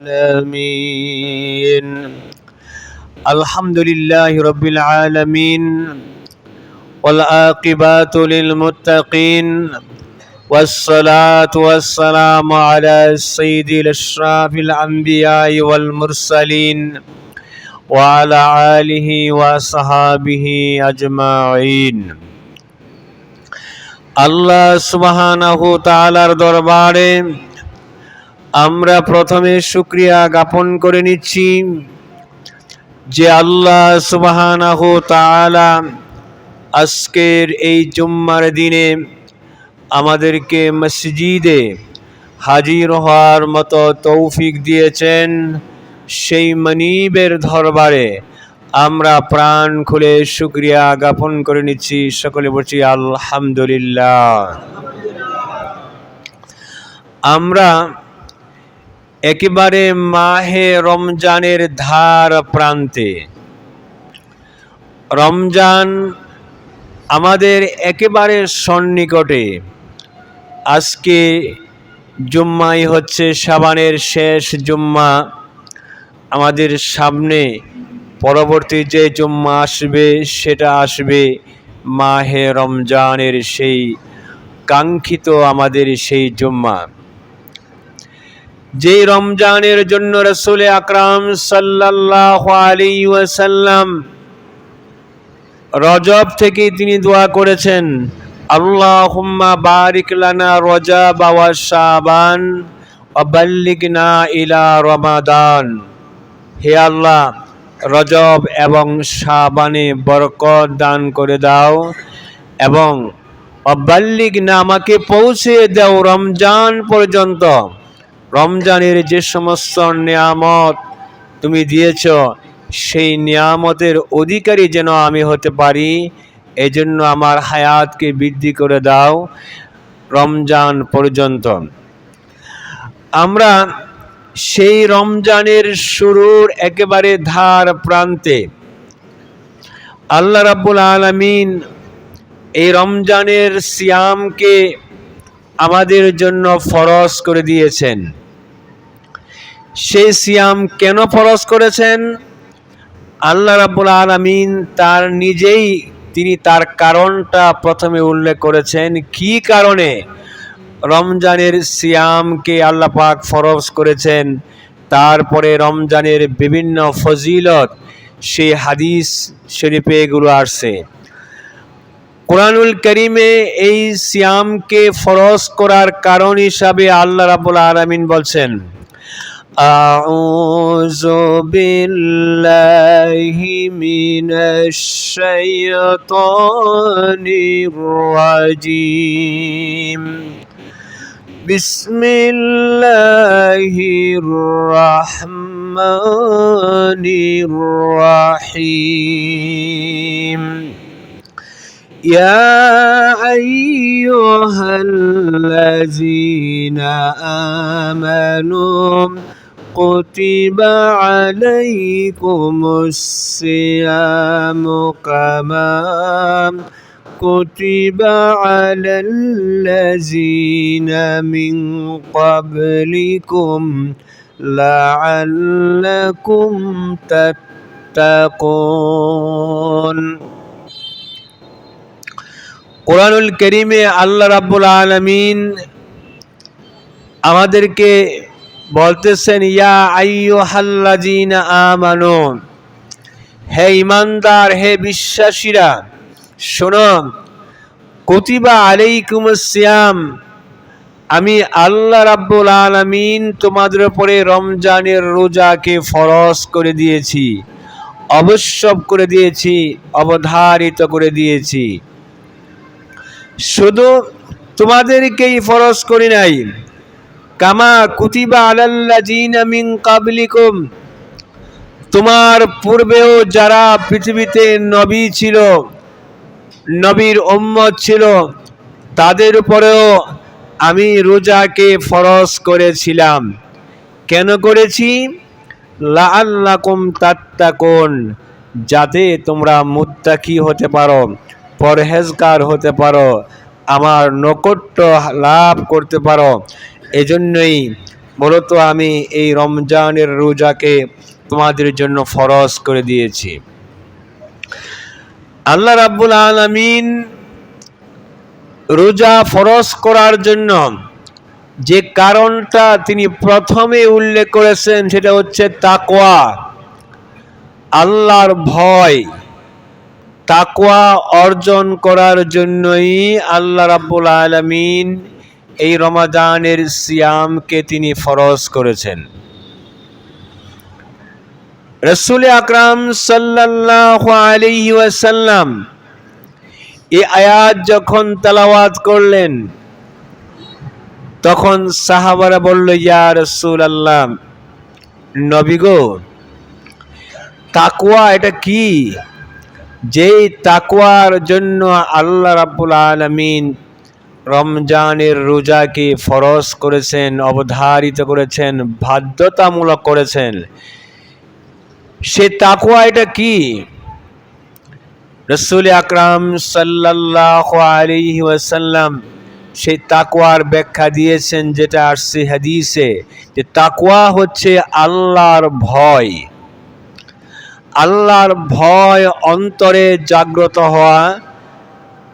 العالمين الحمد لله رب العالمين والعاقبة للمتقين والصلاة والسلام على سيد الأشراف الأنبياء والمرسلين وعلى آله وصحابه أجمعين আল্লাহ সুবহানাহু তাআলার দরবারে আমরা প্রথমে শুকরিয়া জ্ঞাপন করে নিচ্ছি যে আল্লাহ সুবহানাহু তাআলা আজকের এই জুম্মার দিনে আমাদেরকে মসজিদে হাজির হওয়ার মতো তৌফিক দিয়েছেন। সেই মনিবের দরবারে আমরা প্রাণ খুলে শুকরিয়া জ্ঞাপন করে নিচ্ছি। সকলে বলছি আলহামদুলিল্লাহ। আমরা একেবারে মাহে রমজানের ধার প্রান্তে। রমজান আমাদের একেবারে সন্নিকটে। আজকে জুম্মাই হচ্ছে শাবানের শেষ জুম্মা। আমাদের সামনে পরবর্তী যে জুম্মা আসবে সেটা আসবে মাহে রমজানের সেই কাঙ্ক্ষিত আমাদের সেই জুম্মা, যে রমজানের জন্য রাসূল আকরাম সাল্লাল্লাহু আলাইহি ওয়াসাল্লাম রজব থেকে তিনি দোয়া করেছেন, আল্লাহুম্মা বারিক লানা রজব ওয়া শাবান ওয়া বাল্লিগনা ইলা রমাদান। হে আল্লাহ, রজব এবং শাবানে বরকত দান করে দাও এবং বাল্লিগনা আমাকে পৌঁছে দাও রমজান পর্যন্ত। রমজানের যে সমস্ত নিয়ামত তুমি দিয়েছ সেই নিয়ামতের অধিকারী যেন আমি হতে পারি, এজন্য আমার হায়াতকে বৃদ্ধি করে দাও রমজান পর্যন্ত। আমরা সেই রমজানের শুরুর একেবারে ধার প্রান্তে। আল্লাহ রাব্বুল আলামিন এই রমজানের সিয়ামকে আমাদের জন্য ফরজ করে দিয়েছেন। সেই সিয়াম কেন ফরজ করেছেন? আল্লাহ রাব্বুল আলামিন তার নিজেই তিনি তার কারণটা প্রথমে উল্লেখ করেছেন। কি কারণে রমজানের সিয়ামকে আল্লাহ পাক ফরজ করেছেন, তারপরে রমজানের বিভিন্ন ফজিলত সেই হাদিস শরীফে এগুলো আসছে। কুরআনুল কারীমে এই সিয়ামকে ফরজ করার কারণ হিসাবে আল্লাহ রাব্বুল আলামিন বলছেন, আউযু বিল্লাহি মিনাশ শাইতানির রাজীম। বিসমিল্লাহির রহমানির রহিম। يا أيها الذين آمنوا كتب عليكم الصيام كما كتب على الذين من قبلكم لعلكم تتقون। কুরআনুল কারীমে আল্লাহ রাব্বুল আলামিন আমাদেরকে বলতেছেন, ইয়া আইয়ুহাল্লাযীনা আমানু, হে ঈমানদার, হে বিশ্বাসীরা, শোনো, কুতিবা আলাইকুমুস সিয়াম, আমি আল্লাহ রাব্বুল আলামিন তোমাদের উপরে রমজানের রোজাকে ফরজ করে দিয়েছি, আবশ্যক করে দিয়েছি, অবধারিত করে দিয়েছি। শুধু তোমাদেরকেই ফরজ করি নাই, কামা কুতিবা আলাল্লাযীনা মিন ক্বাবলিকুম, তোমার পূর্বেও যারা পৃথিবীতে নবী ছিল, নবীর উম্মত ছিল, তাদের উপরেও আমি রোজাকে ফরজ করেছিলাম। কেন করেছি? লাআল্লাকুম তাত্তাকুন, যাতে তোমরা মুত্তাকি হতে পারো, পরহেজগার হতে পারো, আমার নৈকট্য লাভ করতে পারো। এজন্যই মূলত আমি এই রমজানের রোজাকে তোমাদের জন্য ফরজ করে দিয়েছি। আল্লাহ রাব্বুল আলামিন রোজা ফরজ করার জন্য যে কারণটা তিনি প্রথমে উল্লেখ করেছেন সেটা হচ্ছে তাকওয়া, আল্লাহর ভয়। তাকওয়া অর্জন করার জন্যই আল্লাহ রাব্বুল আলামিন এই রমাদানের সিয়ামকে তিনি ফরজ করেছেন। রাসূল আকরাম সাল্লাল্লাহু আলাইহি ওয়াসাল্লাম এই আয়াত যখন তেলাওয়াত করলেন তখন সাহাবারা বলল, ইয়া রাসূলুল্লাহ, নবী গো, তাকওয়া এটা কি? যেই তাকওয়ার জন্য আল্লাহ রাব্বুল আলামিন রমজানের রোজাকে ফরজ করেছেন, অবধারিত করেছেন, বাধ্যতামূলক করেছেন, সে তাকওয়া এটা কি? রাসূল আকরাম সাল্লাল্লাহু আলাইহি ওয়াসাল্লাম সেই তাকওয়ার ব্যাখ্যা দিয়েছেন, যেটা আসছে হাদিসে, যে তাকওয়া হচ্ছে আল্লাহর ভয়। আল্লাহর ভয় অন্তরে জাগ্রত হওয়া,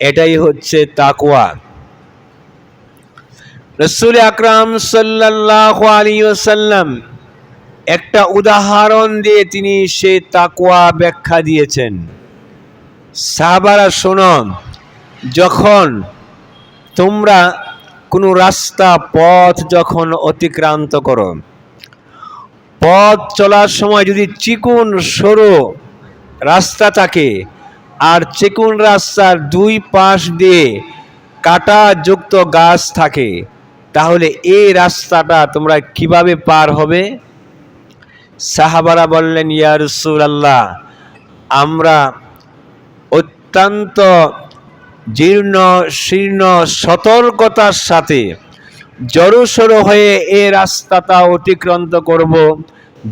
এটাই হচ্ছে তাকওয়া। রাসূল আকরাম সাল্লাল্লাহু আলাইহি ওয়াসাল্লাম একটা উদাহরণ দিয়ে তিনি সেই তাকওয়া ব্যাখ্যা দিয়েছেন। সাহাবারা শোনো, যখন তোমরা কোনো রাস্তা পথ যখন অতিক্রান্ত করো, পথ চলার সময় যদি চিকন সরু রাস্তা থাকে আর চিকন রাস্তার দুই পাশ দিয়ে কাঁটাযুক্ত গাছ থাকে, তাহলে এই রাস্তাটা তোমরা কিভাবে পার হবে? সাহাবারা বললেন, ইয়া রাসূলুল্লাহ, আমরা অত্যন্ত জীর্ণ শীর্ণ সতর্কতার সাথে জড়সড় হয়ে এই রাস্তাটা অতিক্রান্ত করব,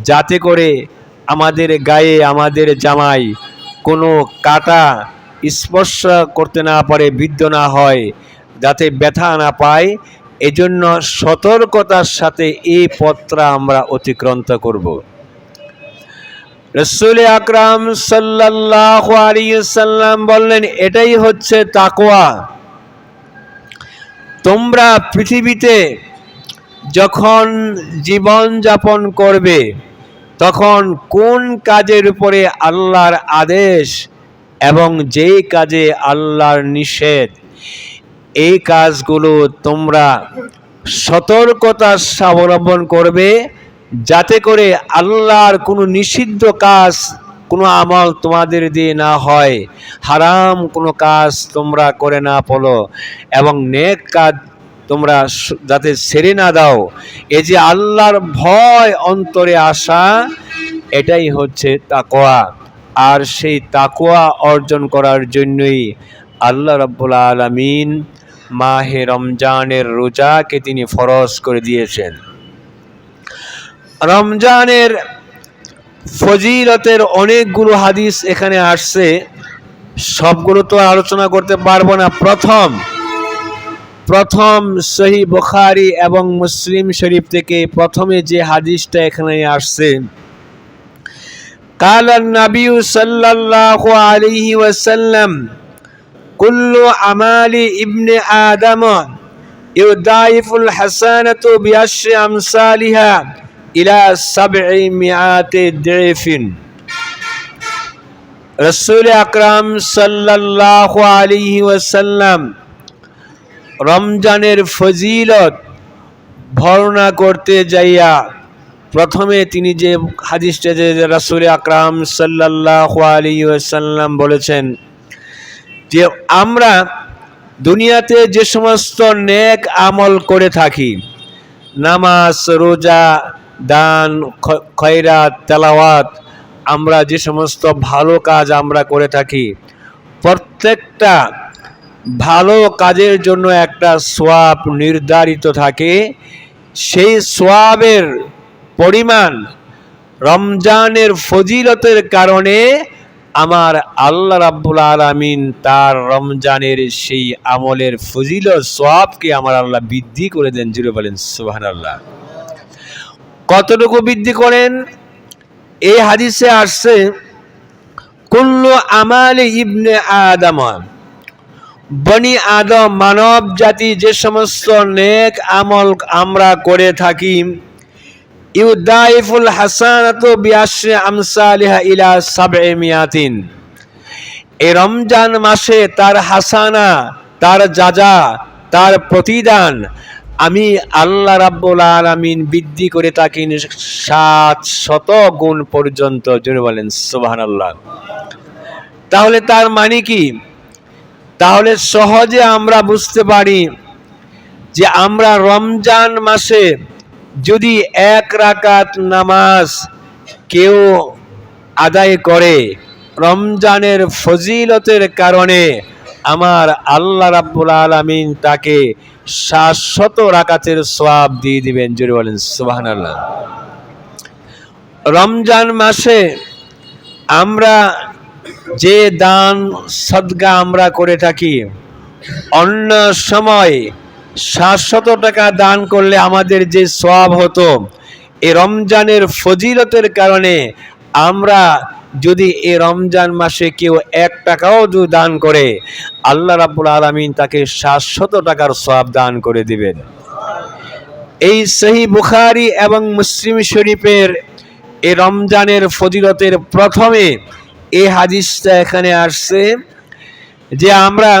যাতে করে আমাদের গায়ে, আমাদের জামায় কোনো কাঁটা স্পর্শ করতে না পারে, বিদ্ধ না হয়, যাতে ব্যথা না পায়। এজন্য সতর্কতার সাথে এই পথটা আমরা অতিক্রান্ত করব। রাসূল আকরাম সাল্লাল্লাহু আলাইহি ওয়াসাল্লাম বললেন, এটাই হচ্ছে তাকওয়া। তোমরা পৃথিবীতে যখন জীবন যাপন করবে, তখন কোন কাজের উপরে আল্লাহর আদেশ এবং যেই কাজে আল্লাহর নিষেধ, এই কাজগুলো তোমরা সতর্কতা অবলম্বন করবে, যাতে করে আল্লাহর কোনো নিষিদ্ধ কাজ, কোনো আমল তোমাদের দিয়ে না হয়, হারাম কোনো কাজ তোমরা করে না পড়ো, এবং নেক কাজ তোমরা যাতে ছেড়ে না দাও। এই যে আল্লাহর ভয় অন্তরে আসা, এটাই হচ্ছে তাকওয়া। আর সেই তাকওয়া অর্জন করার জন্যই আল্লাহ রাব্বুল আলামিন মাহে রমজানের রোজাকে তিনি ফরজ করে দিয়েছেন। রমজানের ফজিলতের অনেকগুলো হাদিস এখানে আসছে, সবগুলো তো আলোচনা করতে পারবো না। প্রথম সহিহ বুখারী এবং মুসলিম শরীফ থেকে প্রথমে যে হাদিসটা এখানে আসছে, قال النبي صلى الله عليه وسلم كل أعمال ابن آدم يضاعف الحسنة بعشر أمثالها إلى 700 ضعف। রাসূল আকরাম সাল্লাল্লাহু আলাইহি ওয়াসাল্লাম রমজানের ফজিলত বর্ণনা করতে যাইয়া প্রথমে তিনি যে হাদিসটা, যে রাসূল আকরাম সাল্লাল্লাহু আলাইহি ওয়াসাল্লাম বলেছেন যে আমরা দুনিয়াতে যে সমস্ত নেক আমল করে থাকি, নামাজ, রোজা, দান, খয়রাত, তেলাওয়াত, আমরা যে সমস্ত ভালো কাজ আমরা করে থাকি, প্রত্যেকটা ভালো কাজের জন্য একটা সওয়াব নির্ধারিত থাকে। সেই সওয়াবের পরিমাণ রমজানের ফজিলতের কারণে আমার আল্লাহ রাব্বুল আলামিন তার রমজানের সেই আমলের ফজিলত সওয়াবকে আমার আল্লাহ বৃদ্ধি করে দেন। জুড়ে বলেন সুবহানাল্লাহ। কতটুকু বৃদ্ধি করেন? এই হাদিসে আসছে কুল্লু আমালি ইবনে আদম, বনি আদম মানব জাতি যে সমস্ত নেক আমল আমরা করে থাকি, ইউদাইফুল হাসানাতু বিআশরি আমসালিহা ইলা 700। এই রমজান মাসে তার হাসানা, তার যাজা, তার প্রতিদান আমি আল্লাহ রাব্বুল আলামিন বৃদ্ধি করে থাকি 700 গুণ পর্যন্ত। জোরে বলেন সুবহানাল্লাহ। তাহলে তার মানে কি? তাহলে সহজে আমরা বুঝতে পারি যে আমরা রমজান মাসে যদি 1 রাকাত নামাজ কেউ আদায় করে, রমজানের ফজিলতের কারণে আমার আল্লাহ রাব্বুল আলামিন তাকে 700 রাকাতের সওয়াব দিয়ে দিবেন। জোরে বলেন সুবহানাল্লাহ। রমজান মাসে আমরা যে দান সদকা আমরা করে থাকি, অন্য সময় 700 টাকা দান করলে আমাদের যে সওয়াব হতো, এই রমজানের ফজিলতের কারণে আমরা যদি এই রমজান মাসে কেউ 1 টাকাও যদি দান করে, আল্লাহ রাব্বুল আলামিন তাকে 700 টাকার সওয়াব দান করে দিবেন। এই সহিহ বুখারী এবং মুসলিম শরীফের এই রমজানের ফজিলতের প্রথমে এই হাদিসটা এখানে আসছে যে আমরা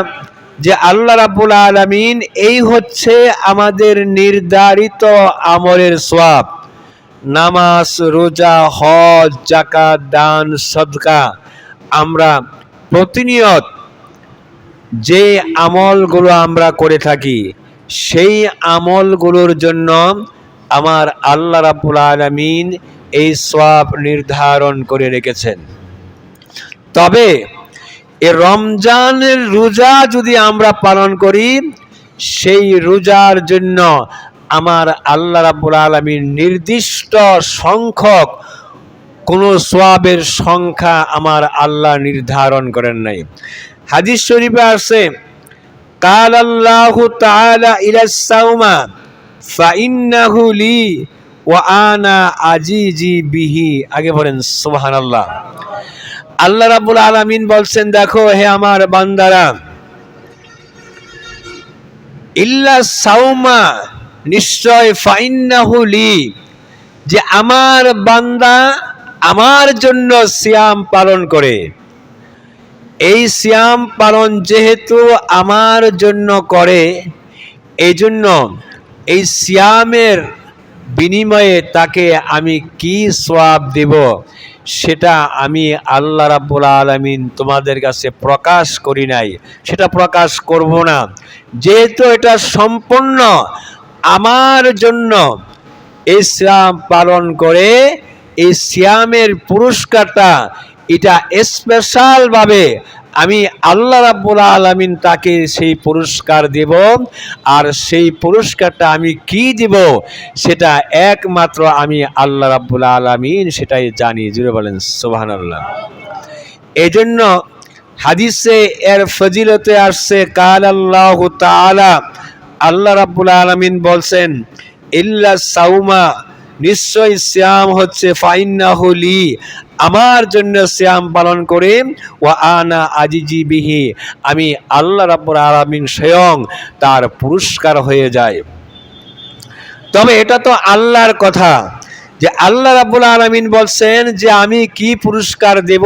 যে আল্লাহ রাব্বুল আলামিন এই হচ্ছে আমাদের নির্ধারিত আমলের সওয়াব। নামাজ, রোজা, হজ, যাকাত, দান, সদকা আমরা প্রতিনিয়ত যে আমলগুলো আমরা করে থাকি, সেই আমলগুলোর জন্য আমার আল্লাহ রাব্বুল আলামিন এই সওয়াব নির্ধারণ করে রেখেছেন। তবে এই রমজানের রোজা যদি আমরা পালন করি, সেই রোজার জন্য আমার আল্লাহ রাব্বুল আলামিন নির্দিষ্ট সংখ্যক কোনো সওয়াবের সংখ্যা আমার আল্লাহ নির্ধারণ করেন নাই। হাদিস শরীফে আছে কালাল্লাহু তাআলা ইলাস সাওমা ফাইন্নাহু লি ওয়া আনা আজিজি বিহি। আগে বলেন সুবহানাল্লাহ। আল্লাহ রাব্বুল আলামিন বলছেন, দেখো হে আমার বান্দারা, ইল্লা সাওমা, নিশ্চয়, ফাইন্নাহু লি, যে আমার বান্দা আমার জন্য সিয়াম পালন করে। এই সিয়াম পালন যেহেতু আমার জন্য করে, এই জন্য এই সিয়ামের বিনিময়ে তাকে আমি কি সওয়াব দেব সেটা আমি আল্লাহ রাব্বুল আলামিন তোমাদের কাছে প্রকাশ করি নাই, সেটা প্রকাশ করব না। যেহেতু এটা সম্পূর্ণ আমার জন্য এই সিয়াম পালন করে, এই সিয়ামের পুরস্কারটা এটা স্পেশাল ভাবে আমি আল্লাহ রাব্বুল আলামিন তাকে সেই পুরস্কার দেব। আর সেই পুরস্কারটা আমি কি দেব সেটা একমাত্র আমি আল্লাহ রাব্বুল আলামিন সেটাই জানি। জুড়ে বলেন সুবহানাল্লাহ। এই জন্য হাদিসে এর ফজিলতে আসছে কালাল্লাহু তাআলা, আল্লাহ রাব্বুল আলামিন বলছেন ইল্লা সাওমা, নিশ্চয় সিয়াম হচ্ছে ফাইন্নাহু লি, আমার জন্য সিয়াম পালন করে, ওয়া আনা আজিজি বিহি, আমি আল্লাহ রাব্বুল আলামিন স্বয়ং তার পুরস্কার হয়ে যায়। তবে এটা তো আল্লাহর কথা, যে আল্লাহ রাব্বুল আলামিন বলছেন যে আমি কি পুরস্কার দেব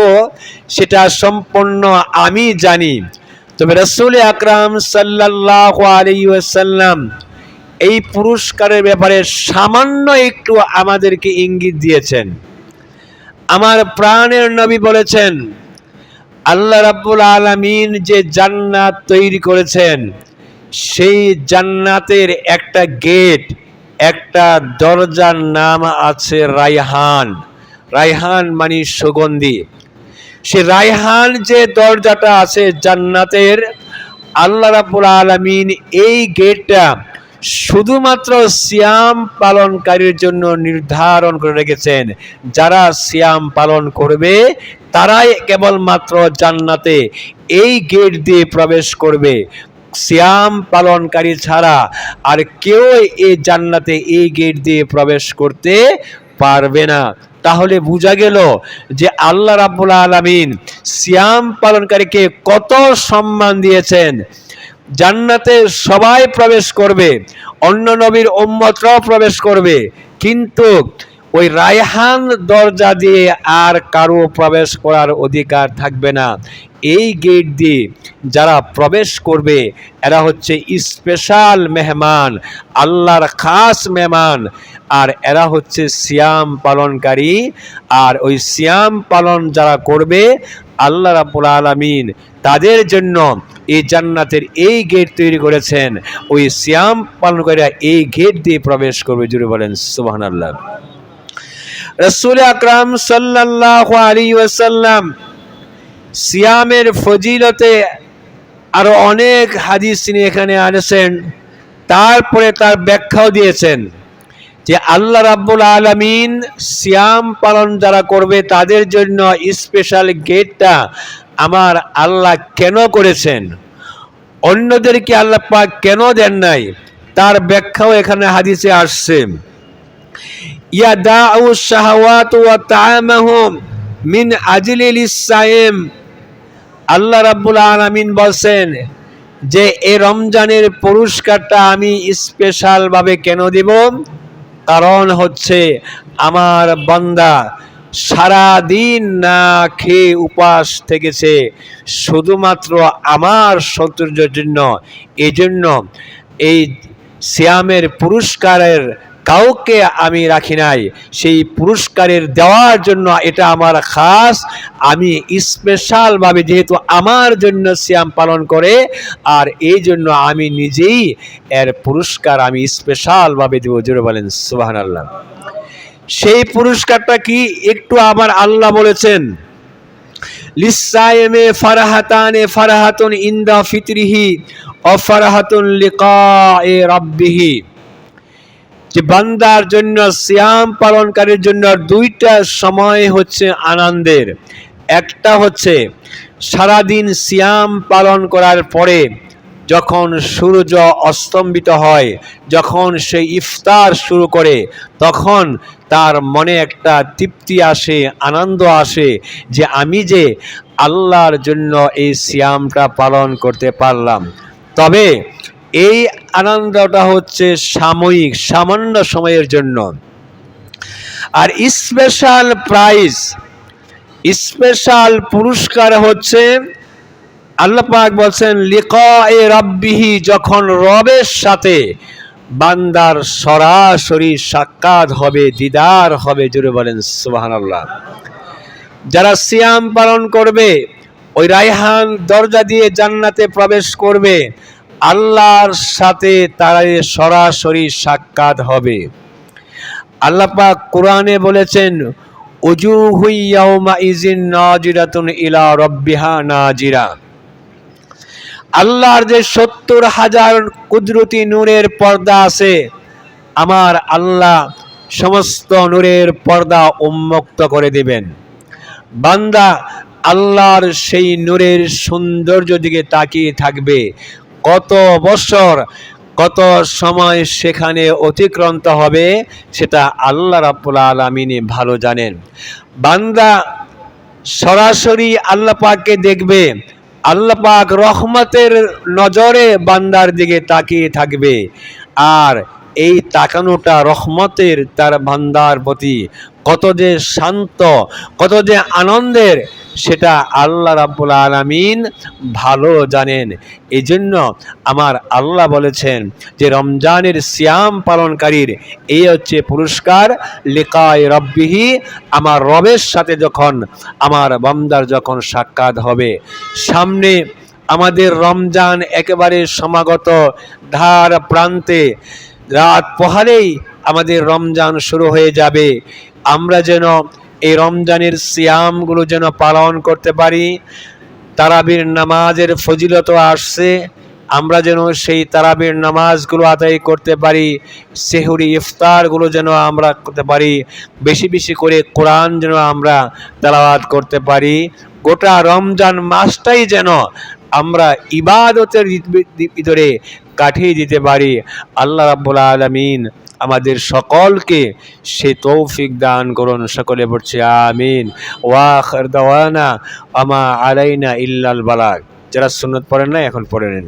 সেটা সম্পূর্ণ আমি জানি। তবে রাসূল আকরাম সাল্লাল্লাহু আলাইহি ওয়াসাল্লাম এই পুরস্কারের ব্যাপারে সামান্য একটু আমাদেরকে ইঙ্গিত দিয়েছেন। আমার প্রাণের নবী বলেছেন, আল্লাহ রাব্বুল আলামিন যে জান্নাত তৈরি করেছেন, সেই জান্নাতের একটা গেট, একটা দরজার নাম আছে রায়হান। রায়হান মানে সুগন্ধি। সে রায়হান যে দরজাটা আছে জান্নাতের, আল্লাহ রাব্বুল আলামিন এই গেটটা শুধুমাত্র সিয়াম পালনকারীর জন্য নির্ধারণ করে রেখেছেন। যারা সিয়াম পালন করবে তারাই কেবলমাত্র জান্নাতে এই গেট দিয়ে প্রবেশ করবে। সিয়াম পালনকারী ছাড়া আর কেউ এই জান্নাতে এই গেট দিয়ে প্রবেশ করতে পারবে না। তাহলে বোঝা গেল যে আল্লাহ রাব্বুল আলামিন সিয়াম পালনকারীকে কত সম্মান দিয়েছেন। জান্নাতে সবাই প্রবেশ করবে, অন্য নবীর উম্মতরাও প্রবেশ করবে, কিন্তু ওই রায়হান দরজা দিয়ে আর কারো প্রবেশ করার অধিকার থাকবে না। এই গেট দিয়ে যারা প্রবেশ করবে এরা হচ্ছে স্পেশাল মেহমান, আল্লাহর খাস মেহমান, আর এরা হচ্ছে সিয়াম পালনকারী। আর ওই সিয়াম পালন যারা করবে আল্লাহ রাব্বুল আলামিন তাদের জন্য এই জান্নাতের এই গেট তৈরি করেছেন। ওই সিয়াম পালনকারীরা এই গেট দিয়ে প্রবেশ করবে। জুড়ে বলেন সুবহানাল্লাহ। রাসূল আকরাম সাল্লাল্লাহু আলাইহি ওয়াসাল্লাম সিয়ামের ফজিলতে আরো অনেক হাদিস তিনি এখানে আনেছেন, তারপরে তার ব্যাখ্যাও দিয়েছেন যে আল্লাহ রাব্বুল আলামিন সিয়াম পালন যারা করবে তাদের জন্য স্পেশাল গেটটা আমার আল্লাহ কেন করেছেন, অন্যদেরকে আল্লাহ পাক কেন দেন নাই, তার ব্যাখ্যাও এখানে হাদিসে আসছে। ইয়াদাউ শাহাওয়াত ওয়া তাআমাহুম মিন আজলিল সাইম। আল্লাহ রাব্বুল আলামিন বলেন যে এই রমজানের পুরস্কারটা আমি স্পেশাল ভাবে কেন দেব, কারণ হচ্ছে আমার বান্দা সারা দিন না খেয়ে উপাস থেকেছে শুধুমাত্র আমার সৌন্দর্যের জন্য। এই জন্য এই সিয়ামের পুরস্কারের কাউকে আমি রাখি নাই, সেই পুরস্কারের দেওয়ার জন্য এটা আমার খাস, আমি স্পেশালভাবে যেহেতু আমার জন্য সিয়াম পালন করে, আর এই জন্য আমি নিজেই এর পুরস্কার আমি স্পেশালভাবে দেব। জোরে বলেন সুবহানাল্লাহ। সেই পুরস্কারটা কি একটু আমার আল্লাহ বলেছেন, লিসায়েমে ফারাহাতানে ফারাহাতুন ইনদা ফিতরিহি ওয়া ফারাহাতুন লিকায়ে রাব্বিহি। যে বান্দার জন্য সিয়াম পালনকারীর জন্য দুইটা সময় হচ্ছে আনন্দের। একটা হচ্ছে সারাদিন সিয়াম পালন করার পরে যখন সূর্য অস্তমিত হয়, যখন সে ইফতার শুরু করে, তখন তার মনে একটা তৃপ্তি আসে, আনন্দ আসে যে আমি যে আল্লাহর জন্য এই সিয়ামটা পালন করতে পারলাম। তবে এই আনন্দটা হচ্ছে সাময়িক, সামান্য সময়ের জন্য। আর স্পেশাল প্রাইজ, স্পেশাল পুরস্কার হচ্ছে আল্লাহ পাক বলছেন লিকায়ে রাব্বিহি, যখন রবের সাথে বান্দার সরাসরি সাক্ষাৎ হবে, দিদার হবে। জোরে বলেন সুবহানাল্লাহ। যারা সিয়াম পালন করবে ওই রায়হান দরজা দিয়ে জান্নাতে প্রবেশ করবে, আল্লাহর সাথে তার সরাসরি সাক্ষাৎ হবে। আল্লাহ পাক কোরআনে বলেছেন উজুহু ইয়াউমা ইযিন নাজিরাতুন ইলা রাব্বিহা নাজিরা। আল্লাহর যে ৭০,০০০ কুদরতি নূরের পর্দা আছে, আমার আল্লাহ সমস্ত নূরের পর্দা উন্মুক্ত করে দিবেন। বান্দা আল্লাহর সেই নূরের সৌন্দর্য দিকে তাকিয়ে থাকবে। কত বছর কত সময় সেখানে অতিক্রান্ত হবে সেটা আল্লাহ রাব্বুল আলামিন ভালো জানেন। বান্দা সরাসরি আল্লাহ পাককে দেখবে, আল্লাহ পাক রহমতের নজরে বান্দার দিকে তাকিয়ে থাকবে। আর এই তাকানোটা রহমতের তার বান্দার প্রতি কত যে শান্ত, কত যে আনন্দের, সেটা আল্লাহ রাব্বুল আলামিন ভালো জানেন। এই জন্য আমার আল্লাহ বলেছেন যে রমজানের সিয়াম পালনকারীর এই হচ্ছে পুরস্কার, লিকায়ে রাব্বিহি, আমার রবের সাথে যখন আমার বান্দার যখন সাক্ষাৎ হবে। সামনে আমাদের রমজান একেবারে সমাগত, ধার প্রান্তে, রাত পোহালেই আমাদের রমজান শুরু হয়ে যাবে। আমরা যেন এই রমজানের সিয়ামগুলো যেন পালন করতে পারি। তারাবির নামাজের ফজিলত আসছে, আমরা যেন সেই তারাবির নামাজগুলো আদায় করতে পারি। সেহরি ইফতারগুলো যেন আমরা করতে পারি। বেশি বেশি করে কোরআন যেন আমরা তেলাওয়াত করতে পারি। গোটা রমজান মাসটাই যেন আমরা ইবাদতের ভিতরে কাটিয়ে দিতে পারি। আল্লাহ রাব্বুল আলামিন আমাদের সকলকে সে তৌফিক দান করুন। সকলে পড়ছে আমিন। ওয়া আখির দাওয়ানা আমা আলাইনা ইল্লাল বালাগ। যারা সুন্নত পড়েন না এখন পড়ে নেন।